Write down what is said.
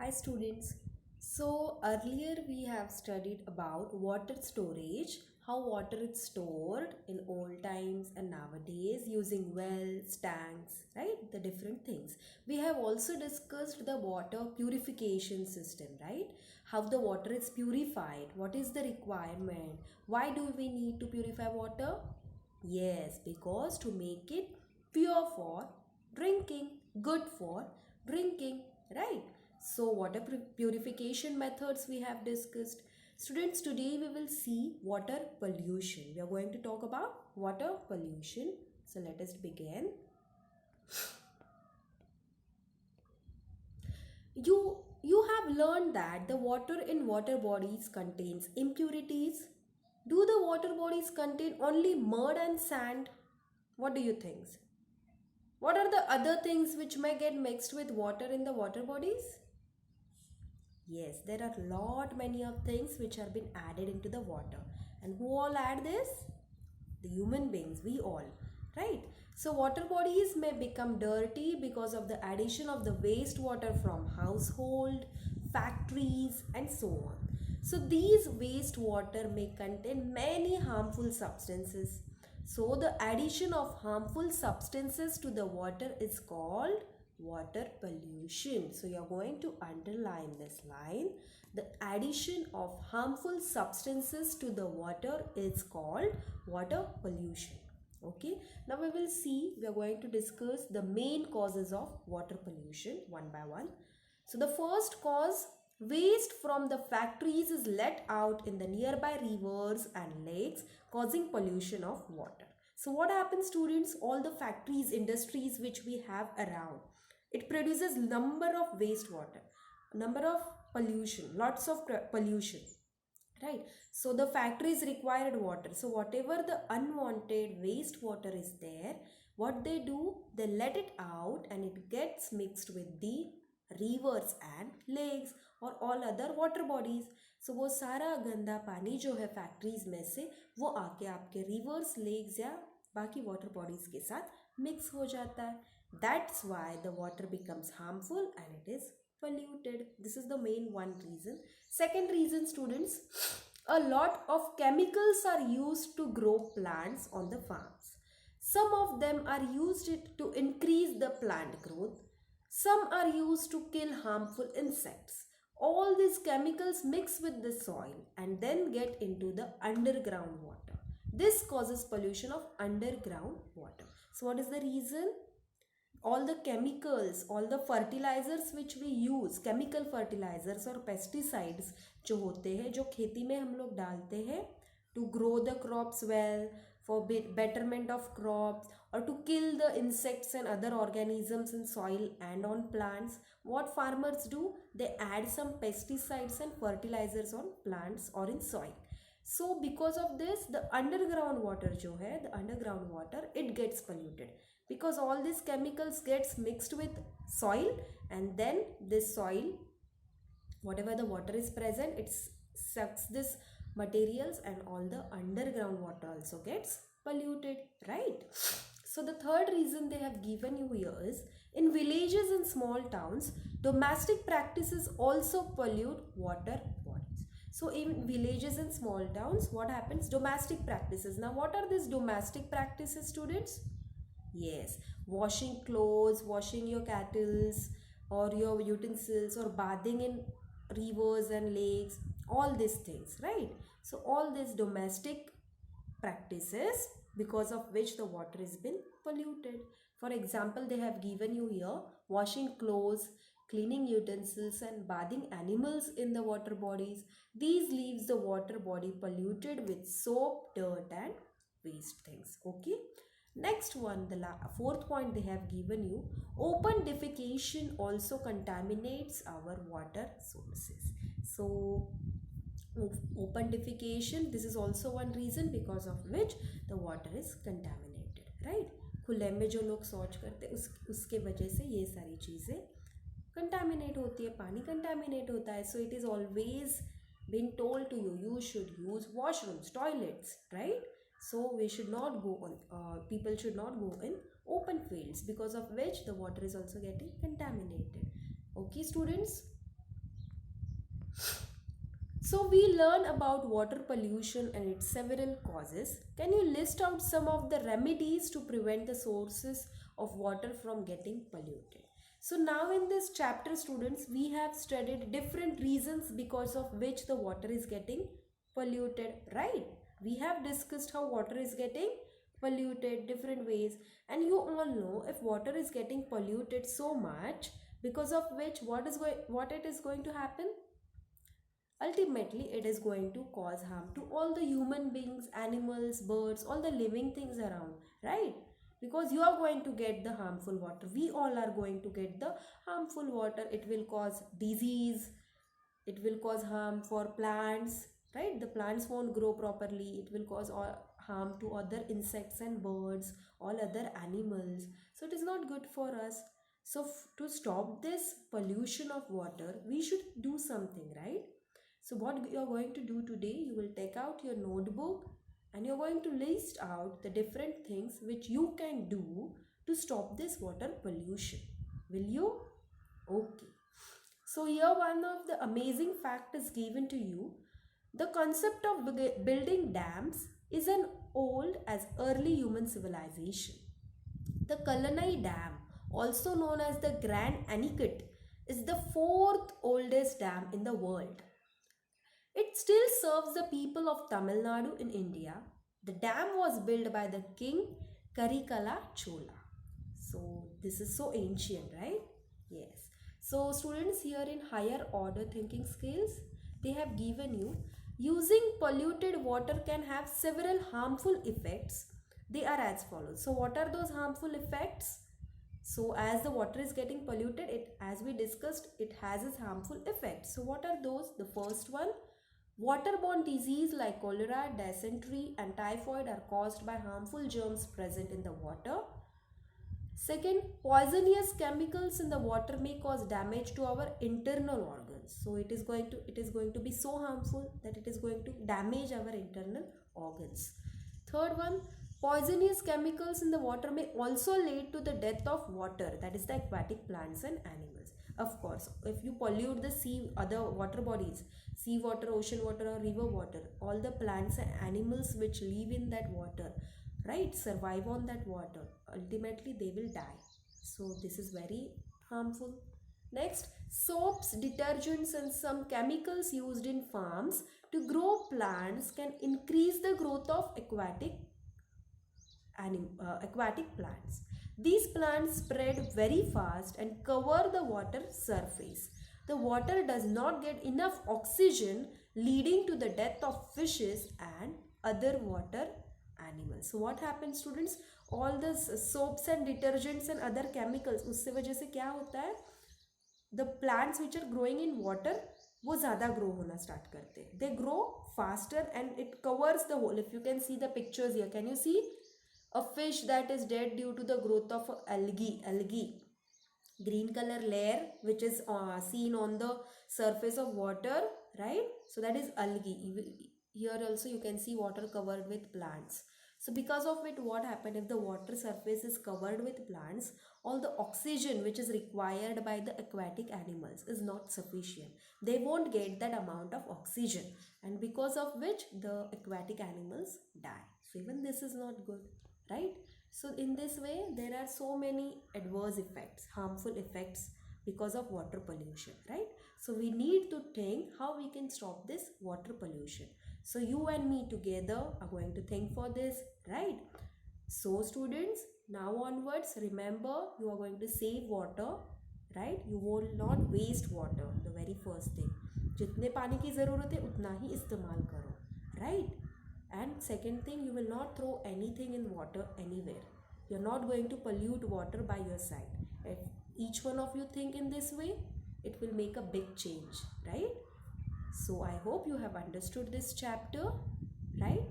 Hi students. So earlier we have studied about water storage, how water is stored in old times and nowadays using wells, tanks, right? The different things. We have also discussed the water purification system, right? How the water is purified, what is the requirement, why do we need to purify water? Yes, because to make it pure for drinking, good for drinking, right? So water purification methods we have discussed. Students, today we will see water pollution. We are going to talk about water pollution. So let us begin. You have learned that the water in water bodies contains impurities. Do the water bodies contain only mud and sand? What do you think? What are the other things which may get mixed with water in the water bodies? Yes, there are lot many of things which are been added into the water. And who all add this? The human beings, we all, right? So water bodies may become dirty because of the addition of the wastewater from household, factories and so on. So these wastewater may contain many harmful substances. So the addition of harmful substances to the water is called water pollution. So you are going to underline this line. The addition of harmful substances to the water is called water pollution. Okay, now we are going to discuss the main causes of water pollution one by one. So the first cause, waste from the factories is let out in the nearby rivers and lakes, causing pollution of water. So what happens, students? All the factories, industries which we have around, it produces number of wastewater, number of pollution, lots of pollution, right? So the factories required water, so whatever the unwanted wastewater is there, what they do, they let it out and it gets mixed with the rivers and lakes और all other water bodies. So वो सारा गंदा पानी जो है factories में से वो आके आपके रिवर्स, लेक्स या बाकी वाटर बॉडीज के साथ मिक्स हो जाता है. That's why the water becomes harmful and it is polluted. This is the main one reason. Second reason, students, a lot of chemicals are used to grow plants on the farms. Some of them are used to increase the plant growth. Some are used to kill harmful insects. All these chemicals mix with the soil and then get into the underground water. This causes pollution of underground water. So what is the reason? All the chemicals, all the fertilizers which we use, chemical fertilizers और pesticides जो होते हैं, जो खेती में हम लोग डालते हैं to grow the crops well, for betterment of crops, or to kill the insects and other organisms in soil and on plants, what farmers do, they add some pesticides and fertilizers on plants or in soil. So because of this, the underground water जो है, the underground water, it gets polluted because all these chemicals gets mixed with soil, and then this soil, whatever the water is present, it sucks this materials and all the underground water also gets polluted, right? So the third reason they have given you here is, in villages and small towns, domestic practices also pollute water bodies. So in villages and small towns, what happens? Domestic practices. Now what are these domestic practices, students? Yes, washing clothes, washing your kettles or your utensils, or bathing in rivers and lakes, all these things, right? So all these domestic practices because of which the water has been polluted. For example, they have given you here washing clothes, cleaning utensils and bathing animals in the water bodies. These leaves the water body polluted with soap, dirt and waste things. Okay. Next one, the fourth point they have given you, open defecation also contaminates our water sources. So open defecation, this is also one reason because of which the water is contaminated, right? खुले में जो लोग शौच करते उसके वजह से ये सारी चीज़ें कंटामिनेट होती है, पानी कंटामिनेट होता है. So it is always been told to you, you should use washrooms, toilets, right? So we should not go on, people should not go in open fields because of which the water is also getting contaminated. Okay students, So we learn about water pollution and its several causes. Can you list out some of the remedies to prevent the sources of water from getting polluted? So now in this chapter, students, we have studied different reasons because of which the water is getting polluted, right? We have discussed how water is getting polluted, different ways, and you all know if water is getting polluted so much, because of which what it is going to happen? Ultimately it is going to cause harm to all the human beings, animals, birds, all the living things around, right? Because you are going to get the harmful water, we all are going to get the harmful water. It will cause disease, it will cause harm for plants, right? The plants won't grow properly, it will cause harm to other insects and birds, all other animals. So it is not good for us. So to stop this pollution of water, we should do something, right? So what you are going to do today, you will take out your notebook and you're going to list out the different things which you can do to stop this water pollution. Will you? Okay. So here one of the amazing fact is given to you. The concept of building dams is an old as early human civilization. The Kallanai Dam, also known as the Grand Anicut, is the fourth oldest dam in the world. It still serves the people of Tamil Nadu in India. The dam was built by the king Karikala Chola. So this is so ancient, right? Yes. So students, here in higher order thinking skills, they have given you using polluted water can have several harmful effects. They are as follows. So what are those harmful effects? So as the water is getting polluted, it, as we discussed, it has its harmful effects. So what are those? The first one, waterborne disease like cholera, dysentery and typhoid are caused by harmful germs present in the water. Second, poisonous chemicals in the water may cause damage to our internal organs. So it is going to be so harmful that it is going to damage our internal organs. Third one, poisonous chemicals in the water may also lead to the death of water, that is the aquatic plants and animals. Of course, if you pollute the sea, other water bodies, sea water, ocean water or river water, all the plants and animals which live in that water, right, survive on that water, ultimately they will die. So this is very harmful. Next, soaps, detergents and some chemicals used in farms to grow plants can increase the growth of aquatic plants. These plants spread very fast and cover the water surface. The water does not get enough oxygen, leading to the death of fishes and other water animals. So what happens students, all the soaps and detergents and other chemicals, उससे वजह से क्या होता है, the plants which are growing in water वो ज़्यादा grow होना start करते हैं, they grow faster and it covers the whole. If you can see the pictures here, can you see a fish that is dead due to the growth of algae, green color layer which is seen on the surface of water, right? So that is algae. Here also you can see water covered with plants. So because of it, what happened, if the water surface is covered with plants, all the oxygen which is required by the aquatic animals is not sufficient. They won't get that amount of oxygen, and because of which the aquatic animals die. So even this is not good, right? So in this way, there are so many adverse effects, harmful effects because of water pollution, right? So we need to think how we can stop this water pollution. So you and me together are going to think for this, right? So students, now onwards, remember you are going to save water, right? You will not waste water, the very first thing. जितने पानी की ज़रूरत है उतना ही इस्तेमाल करो, right? And second thing, you will not throw anything in water anywhere. You're not going to pollute water by your side. If each one of you think in this way, it will make a big change, right? So I hope you have understood this chapter, right?